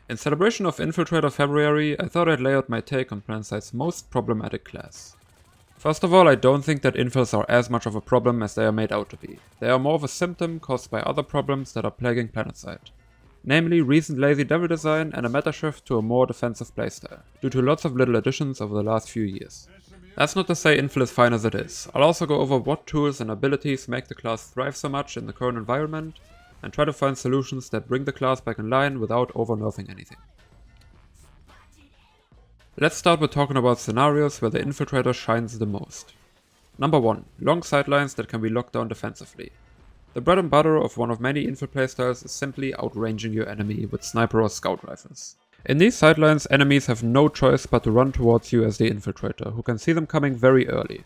In celebration of Infiltrator February, I thought I'd lay out my take on Planetside's most problematic class. First of all, I don't think that infils are as much of a problem as they are made out to be. They are more of a symptom caused by other problems that are plaguing Planetside. Namely, recent lazy devil design and a meta shift to a more defensive playstyle, due to lots of little additions over the last few years. That's not to say infil is fine as it is. I'll also go over what tools and abilities make the class thrive so much in the current environment, and try to find solutions that bring the class back in line without over-nerfing anything. Let's start with talking about scenarios where the Infiltrator shines the most. Number 1. Long sidelines that can be locked down defensively. The bread and butter of one of many infil playstyles is simply outranging your enemy with sniper or scout rifles. In these sidelines, enemies have no choice but to run towards you as the Infiltrator, who can see them coming very early.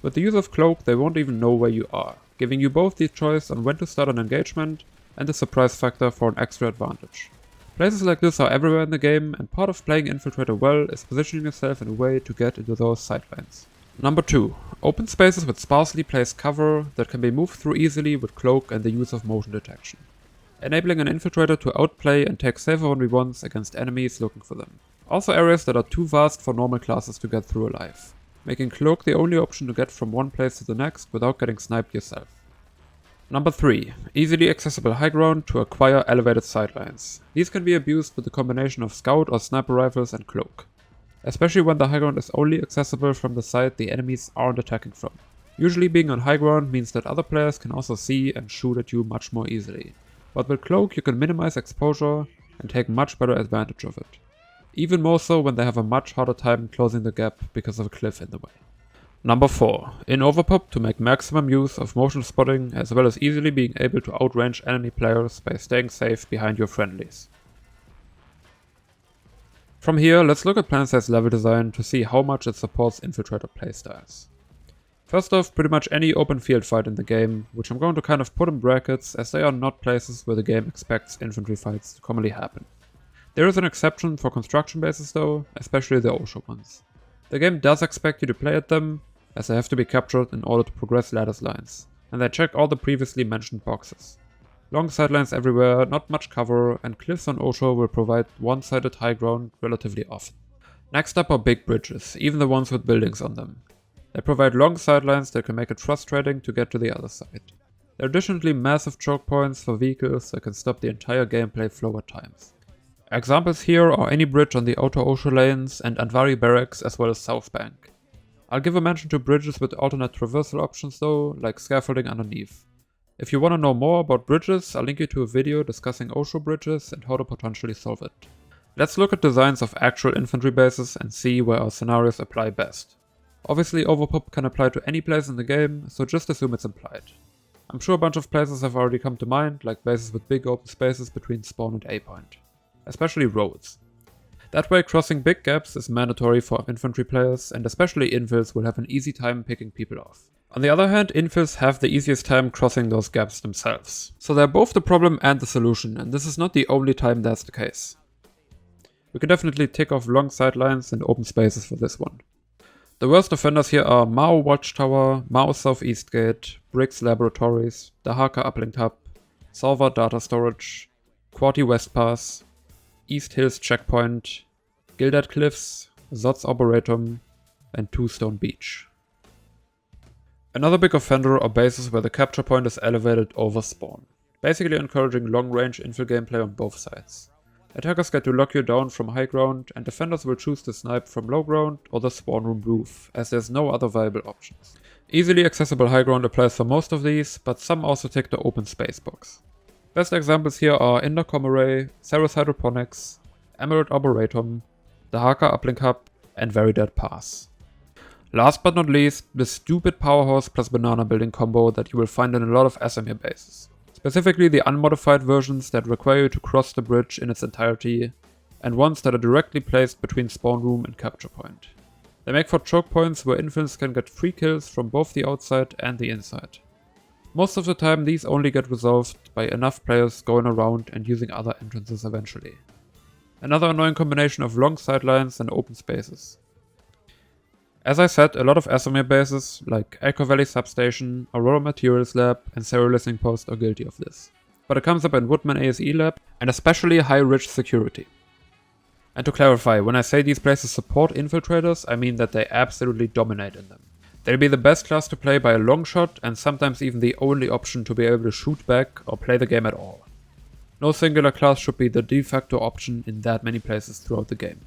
With the use of Cloak, they won't even know where you are, giving you both the choice on when to start an engagement and the surprise factor for an extra advantage. Places like this are everywhere in the game, and part of playing Infiltrator well is positioning yourself in a way to get into those sidelines. Number 2. Open spaces with sparsely placed cover that can be moved through easily with Cloak and the use of motion detection, enabling an Infiltrator to outplay and take safer 1v1s against enemies looking for them. Also areas that are too vast for normal classes to get through alive, making Cloak the only option to get from one place to the next without getting sniped yourself. Number 3. Easily accessible high ground to acquire elevated sidelines. These can be abused with a combination of scout or sniper rifles and Cloak, especially when the high ground is only accessible from the side the enemies aren't attacking from. Usually being on high ground means that other players can also see and shoot at you much more easily, but with Cloak you can minimize exposure and take much better advantage of it. Even more so when they have a much harder time closing the gap because of a cliff in the way. Number 4. In overpop to make maximum use of motion spotting as well as easily being able to outrange enemy players by staying safe behind your friendlies. From here, let's look at Planetside level design to see how much it supports Infiltrator playstyles. First off, pretty much any open field fight in the game, which I'm going to kind of put in brackets as they are not places where the game expects infantry fights to commonly happen. There is an exception for construction bases though, especially the Osho ones. The game does expect you to play at them, as they have to be captured in order to progress lattice lines, and they check all the previously mentioned boxes. Long sidelines everywhere, not much cover, and cliffs on Osho will provide one-sided high ground relatively often. Next up are big bridges, even the ones with buildings on them. They provide long sidelines that can make it frustrating to get to the other side. There are additionally massive choke points for vehicles that can stop the entire gameplay flow at times. Examples here are any bridge on the outer Osho lanes and Anvari barracks as well as South Bank. I'll give a mention to bridges with alternate traversal options though, like scaffolding underneath. If you want to know more about bridges, I'll link you to a video discussing Osho bridges and how to potentially solve it. Let's look at designs of actual infantry bases and see where our scenarios apply best. Obviously overpop can apply to any place in the game, so just assume it's implied. I'm sure a bunch of places have already come to mind, like bases with big open spaces between spawn and A point. Especially roads. That way crossing big gaps is mandatory for infantry players, and especially infils will have an easy time picking people off. On the other hand, infils have the easiest time crossing those gaps themselves. So they're both the problem and the solution, and this is not the only time that's the case. We can definitely tick off long sidelines and open spaces for this one. The worst offenders here are Mao Watchtower, Mao Southeast Gate, Briggs Laboratories, Dahaka Uplink Hub, Salva Data Storage, Quarty West Pass, East Hills Checkpoint, Gilded Cliffs, Zotz Arboretum, and Two Stone Beach. Another big offender are bases where the capture point is elevated over spawn, basically encouraging long-range infil gameplay on both sides. Attackers get to lock you down from high ground, and defenders will choose to snipe from low ground or the spawn room roof, as there's no other viable options. Easily accessible high ground applies for most of these, but some also take the open space box. Best examples here are Intercom Array, Ceres Hydroponics, Emerald Arboretum, the Haka Uplink Hub, and Very Dead Pass. Last but not least, the stupid powerhouse plus banana building combo that you will find in a lot of SME bases. Specifically the unmodified versions that require you to cross the bridge in its entirety, and ones that are directly placed between spawn room and capture point. They make for choke points where infants can get free kills from both the outside and the inside. Most of the time these only get resolved by enough players going around and using other entrances eventually. Another annoying combination of long sidelines and open spaces. As I said, a lot of SME bases, like Echo Valley Substation, Aurora Materials Lab, and Serial Listening Post are guilty of this. But it comes up in Woodman ASE Lab, and especially High Ridge Security. And to clarify, when I say these places support Infiltrators, I mean that they absolutely dominate in them. They'll be the best class to play by a long shot, and sometimes even the only option to be able to shoot back or play the game at all. No singular class should be the de facto option in that many places throughout the game.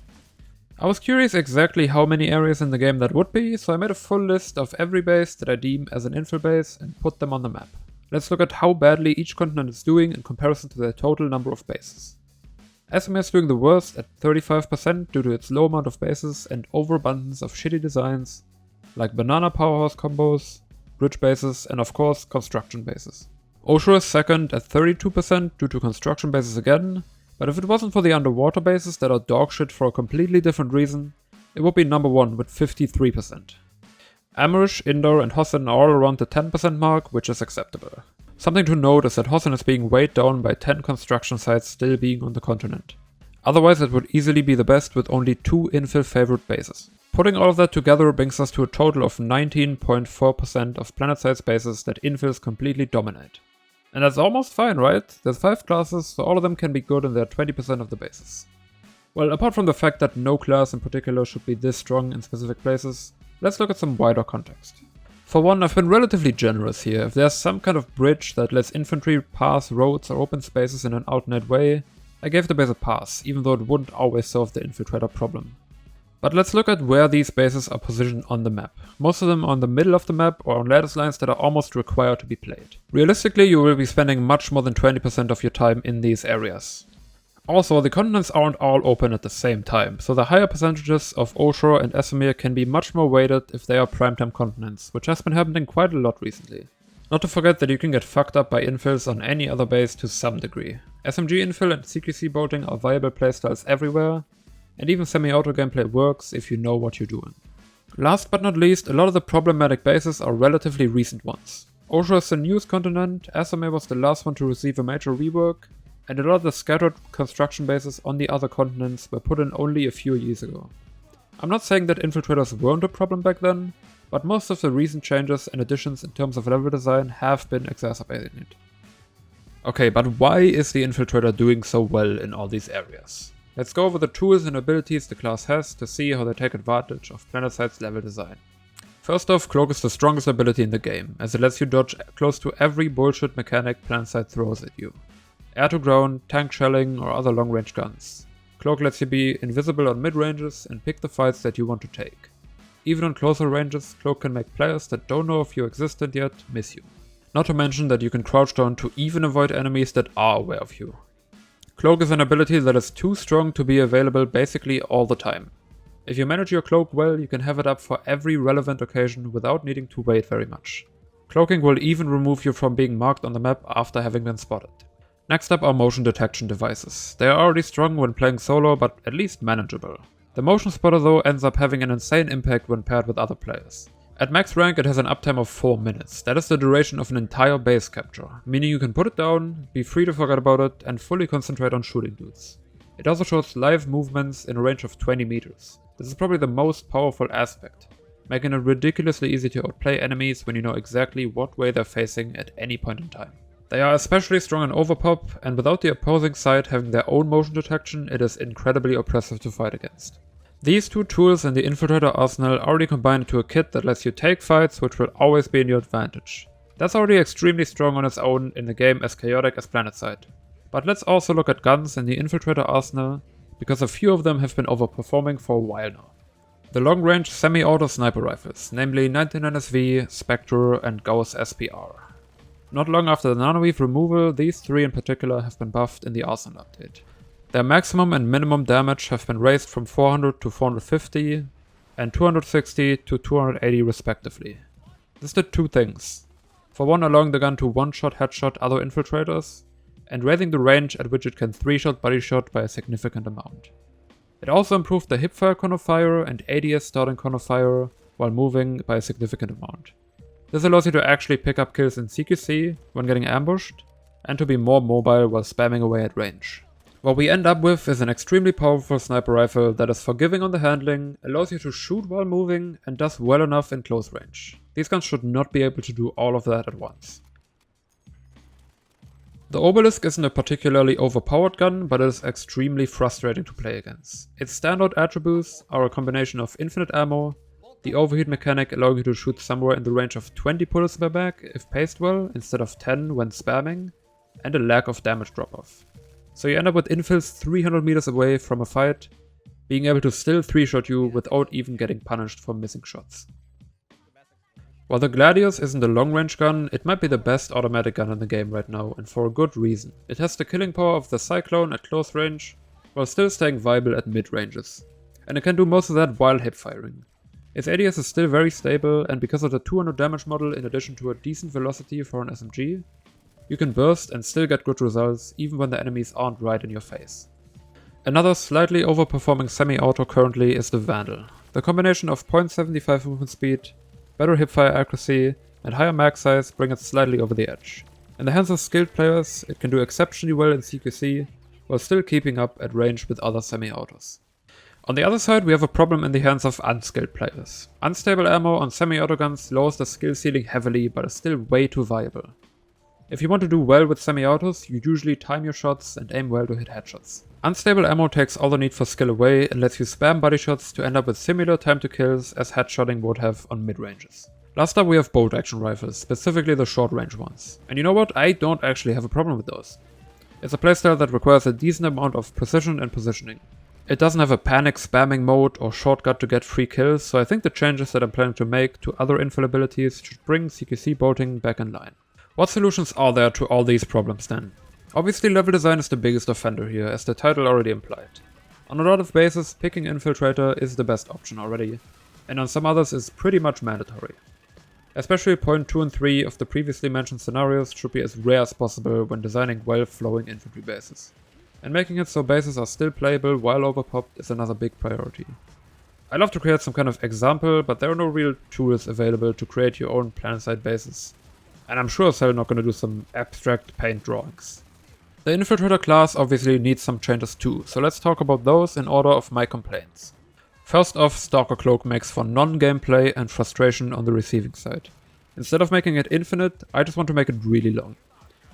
I was curious exactly how many areas in the game that would be, so I made a full list of every base that I deem as an infil base and put them on the map. Let's look at how badly each continent is doing in comparison to their total number of bases. SMA is doing the worst at 35% due to its low amount of bases and overabundance of shitty designs, like banana powerhouse combos, bridge bases, and of course construction bases. Oshur is second at 32% due to construction bases again, but if it wasn't for the underwater bases that are dogshit for a completely different reason, it would be number 1 with 53%. Amrish, Indor, and Hossen are all around the 10% mark, which is acceptable. Something to note is that Hossen is being weighed down by 10 construction sites still being on the continent. Otherwise it would easily be the best with only 2 infill favored bases. Putting all of that together brings us to a total of 19.4% of Planetside bases that infils completely dominate. And that's almost fine, right? There's 5 classes, so all of them can be good in their 20% of the bases. Well, apart from the fact that no class in particular should be this strong in specific places, let's look at some wider context. For one, I've been relatively generous here. If there's some kind of bridge that lets infantry pass roads or open spaces in an alternate way, I gave the base a pass, even though it wouldn't always solve the infiltrator problem. But let's look at where these bases are positioned on the map. Most of them are in the middle of the map or on lattice lines that are almost required to be played. Realistically, you will be spending much more than 20% of your time in these areas. Also, the continents aren't all open at the same time, so the higher percentages of Oshur and Esamir can be much more weighted if they are primetime continents, which has been happening quite a lot recently. Not to forget that you can get fucked up by infils on any other base to some degree. SMG infill and CQC bolting are viable playstyles everywhere, and even semi-auto gameplay works if you know what you're doing. Last but not least, a lot of the problematic bases are relatively recent ones. Oshur is the newest continent, Esamir was the last one to receive a major rework, and a lot of the scattered construction bases on the other continents were put in only a few years ago. I'm not saying that infiltrators weren't a problem back then, but most of the recent changes and additions in terms of level design have been exacerbating it. Okay, but why is the infiltrator doing so well in all these areas? Let's go over the tools and abilities the class has to see how they take advantage of Planetside level design. First off, Cloak is the strongest ability in the game, as it lets you dodge close to every bullshit mechanic Planetside throws at you. Air to ground, tank shelling, or other long range guns. Cloak lets you be invisible on mid ranges and pick the fights that you want to take. Even on closer ranges, Cloak can make players that don't know if you existed yet miss you. Not to mention that you can crouch down to even avoid enemies that are aware of you. Cloak is an ability that is too strong to be available basically all the time. If you manage your cloak well, you can have it up for every relevant occasion without needing to wait very much. Cloaking will even remove you from being marked on the map after having been spotted. Next up are motion detection devices. They are already strong when playing solo, but at least manageable. The motion spotter though ends up having an insane impact when paired with other players. At max rank it has an uptime of 4 minutes. That is the duration of an entire base capture, meaning you can put it down, be free to forget about it, and fully concentrate on shooting dudes. It also shows live movements in a range of 20 meters. This is probably the most powerful aspect, making it ridiculously easy to outplay enemies when you know exactly what way they're facing at any point in time. They are especially strong in overpop, and without the opposing side having their own motion detection, it is incredibly oppressive to fight against. These two tools in the Infiltrator arsenal already combine into a kit that lets you take fights which will always be in your advantage. That's already extremely strong on its own in a game as chaotic as Planetside. But let's also look at guns in the Infiltrator arsenal, because a few of them have been overperforming for a while now. The long-range semi-auto sniper rifles, namely 99SV, Spectre, and Gauss SPR. Not long after the nanoweave removal, these three in particular have been buffed in the arsenal update. Their maximum and minimum damage have been raised from 400 to 450 and 260 to 280 respectively. This did two things. For one, allowing the gun to one-shot headshot other infiltrators, and raising the range at which it can 3-shot body shot by a significant amount. It also improved the hipfire con of fire and ADS starting con of fire while moving by a significant amount. This allows you to actually pick up kills in CQC when getting ambushed, and to be more mobile while spamming away at range. What we end up with is an extremely powerful sniper rifle that is forgiving on the handling, allows you to shoot while moving, and does well enough in close range. These guns should not be able to do all of that at once. The Obelisk isn't a particularly overpowered gun, but it is extremely frustrating to play against. Its standout attributes are a combination of infinite ammo, the overheat mechanic allowing you to shoot somewhere in the range of 20 bullets per mag if paced well, instead of 10 when spamming, and a lack of damage drop-off. So you end up with infils 300 meters away from a fight, being able to still 3-shot you without even getting punished for missing shots. While the Gladius isn't a long-range gun, it might be the best automatic gun in the game right now, and for a good reason. It has the killing power of the Cyclone at close range, while still staying viable at mid-ranges. And it can do most of that while hip-firing. Its ADS is still very stable, and because of the 200 damage model in addition to a decent velocity for an SMG, you can burst and still get good results even when the enemies aren't right in your face. Another slightly overperforming semi-auto currently is the Vandal. The combination of 0.75 movement speed, better hipfire accuracy, and higher mag size bring it slightly over the edge. In the hands of skilled players, it can do exceptionally well in CQC, while still keeping up at range with other semi-autos. On the other side, we have a problem in the hands of unskilled players. Unstable ammo on semi-auto guns lowers the skill ceiling heavily, but is still way too viable. If you want to do well with semi-autos, you usually time your shots and aim well to hit headshots. Unstable ammo takes all the need for skill away and lets you spam body shots to end up with similar time to kills as headshotting would have on mid-ranges. Last up we have bolt action rifles, specifically the short range ones. And you know what? I don't actually have a problem with those. It's a playstyle that requires a decent amount of precision and positioning. It doesn't have a panic spamming mode or shortcut to get free kills, so I think the changes that I'm planning to make to other infill abilities should bring CQC bolting back in line. What solutions are there to all these problems then? Obviously level design is the biggest offender here, as the title already implied. On a lot of bases, picking Infiltrator is the best option already, and on some others is pretty much mandatory. Especially point 2 and 3 of the previously mentioned scenarios should be as rare as possible when designing well-flowing infantry bases. And making it so bases are still playable while overpopped is another big priority. I love to create some kind of example, but there are no real tools available to create your own Planetside bases. And I'm sure Cell not gonna do some abstract paint drawings. The Infiltrator class obviously needs some changes too, so let's talk about those in order of my complaints. First off, Stalker Cloak makes for non-gameplay and frustration on the receiving side. Instead of making it infinite, I just want to make it really long.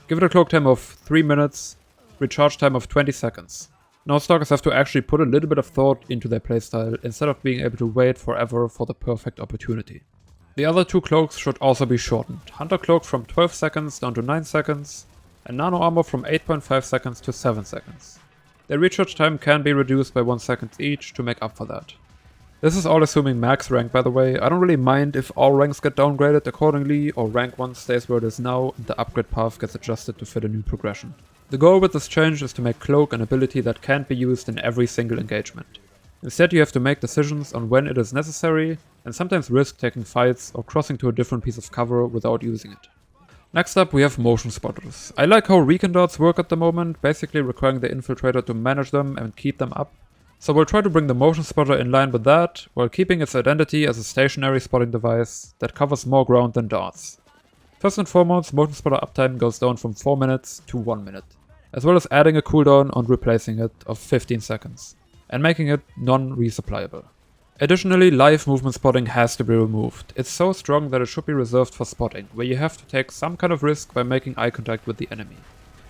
Give it a cloak time of 3 minutes, recharge time of 20 seconds. Now Stalkers have to actually put a little bit of thought into their playstyle instead of being able to wait forever for the perfect opportunity. The other 2 cloaks should also be shortened. Hunter Cloak from 12 seconds down to 9 seconds, and Nano Armor from 8.5 seconds to 7 seconds. Their recharge time can be reduced by 1 second each to make up for that. This is all assuming max rank, by the way. I don't really mind if all ranks get downgraded accordingly, or rank 1 stays where it is now and the upgrade path gets adjusted to fit a new progression. The goal with this change is to make Cloak an ability that can't be used in every single engagement. Instead you have to make decisions on when it is necessary, and sometimes risk taking fights or crossing to a different piece of cover without using it. Next up we have motion spotters. I like how recon darts work at the moment, basically requiring the Infiltrator to manage them and keep them up. So we'll try to bring the motion spotter in line with that, while keeping its identity as a stationary spotting device that covers more ground than darts. First and foremost, motion spotter uptime goes down from 4 minutes to 1 minute, as well as adding a cooldown on replacing it of 15 seconds, and making it non-resupplyable. Additionally, live movement spotting has to be removed. It's so strong that it should be reserved for spotting, where you have to take some kind of risk by making eye contact with the enemy.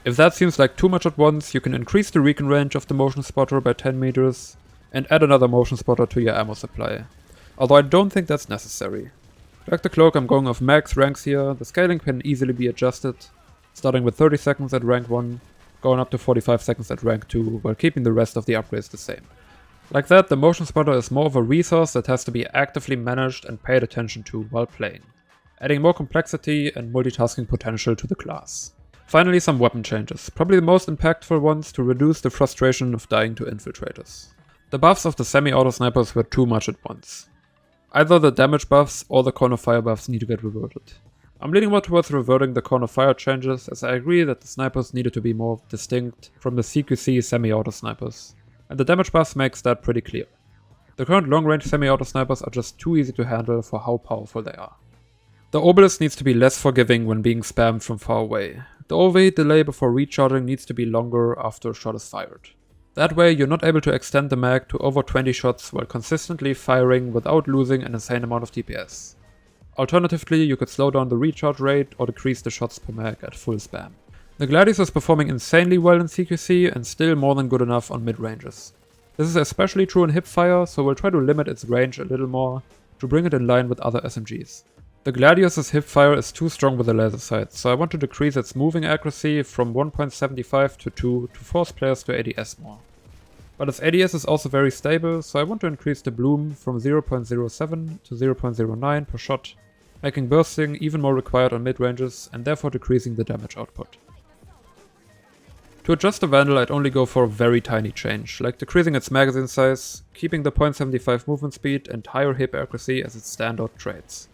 If that seems like too much at once, you can increase the recon range of the motion spotter by 10 meters and add another motion spotter to your ammo supply. Although I don't think that's necessary. Like the cloak, I'm going off max ranks here. The scaling can easily be adjusted, starting with 30 seconds at rank 1, going up to 45 seconds at rank 2, while keeping the rest of the upgrades the same. Like that, the motion spotter is more of a resource that has to be actively managed and paid attention to while playing, adding more complexity and multitasking potential to the class. Finally, some weapon changes, probably the most impactful ones to reduce the frustration of dying to Infiltrators. The buffs of the semi-auto snipers were too much at once. Either the damage buffs or the cone of fire buffs need to get reverted. I'm leaning more towards reverting the cone of fire changes, as I agree that the snipers needed to be more distinct from the CQC semi-auto snipers, and the damage buffs makes that pretty clear. The current long-range semi-auto snipers are just too easy to handle for how powerful they are. The Obelisk needs to be less forgiving when being spammed from far away. The overheat delay before recharging needs to be longer after a shot is fired. That way you're not able to extend the mag to over 20 shots while consistently firing without losing an insane amount of DPS. Alternatively, you could slow down the recharge rate or decrease the shots per mag at full spam. The Gladius is performing insanely well in CQC and still more than good enough on mid-ranges. This is especially true in hipfire, so we'll try to limit its range a little more to bring it in line with other SMGs. The Gladius's hipfire is too strong with the laser sights, so I want to decrease its moving accuracy from 1.75 to 2 to force players to ADS more. But its ADS is also very stable, so I want to increase the bloom from 0.07 to 0.09 per shot, making bursting even more required on mid-ranges and therefore decreasing the damage output. To adjust the Vandal, I'd only go for a very tiny change, like decreasing its magazine size, keeping the 0.75 movement speed and higher hip accuracy as its standout traits.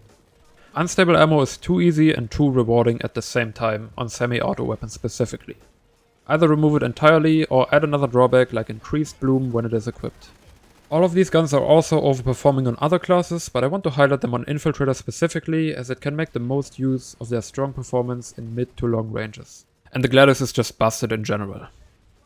Unstable ammo is too easy and too rewarding at the same time, on semi-auto weapons specifically. Either remove it entirely or add another drawback like increased bloom when it is equipped. All of these guns are also overperforming on other classes, but I want to highlight them on Infiltrator specifically as it can make the most use of their strong performance in mid to long ranges. And the Gladius is just busted in general.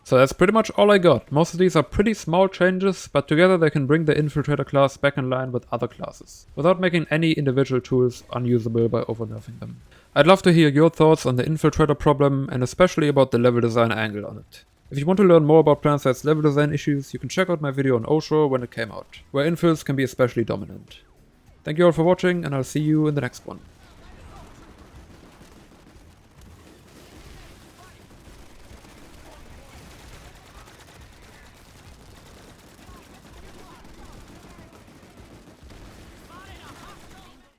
So that's pretty much all I got. Most of these are pretty small changes, but together they can bring the Infiltrator class back in line with other classes, without making any individual tools unusable by overnerfing them. I'd love to hear your thoughts on the Infiltrator problem, and especially about the level design angle on it. If you want to learn more about Planetside's level design issues, you can check out my video on Osho when it came out, where infils can be especially dominant. Thank you all for watching, and I'll see you in the next one.